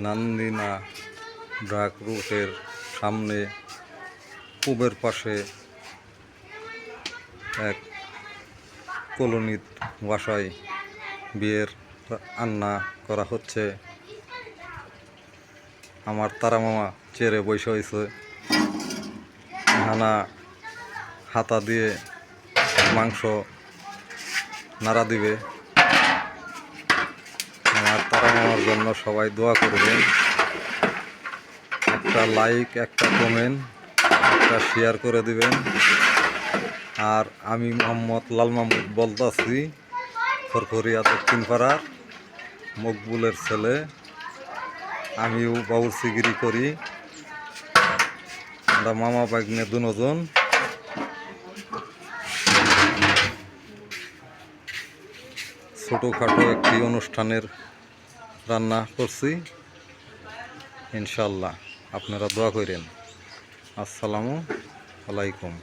নান্দিনা ব্রাক রুটের সামনে পূবের পাশে এক কলোনির বাসায় বিয়ের রান্না করা হচ্ছে। আমার তারা মামা চেয়ারে বসে হয়েছে, হানা হাতা দিয়ে মাংস নাড়া দিবে। আমার তারা মামার জন্য সবাই দোয়া করবেন। একটা লাইক, একটা কমেন্ট, একটা শেয়ার করে দিবেন। আর আমি মোহাম্মদ লাল মাহমুদ বলতাছি, খরখরিয়া দক্ষিণ পাড়ার মকবুলের ছেলে। আমিও বাবুরচিগিরি করি। আমরা মামা বাগনে দুজন ছোটোখাটো একটি অনুষ্ঠানের রান্না করছি। ইনশাল্লাহ আপনারা দোয়া করেন। আসসালামু আলাইকুম।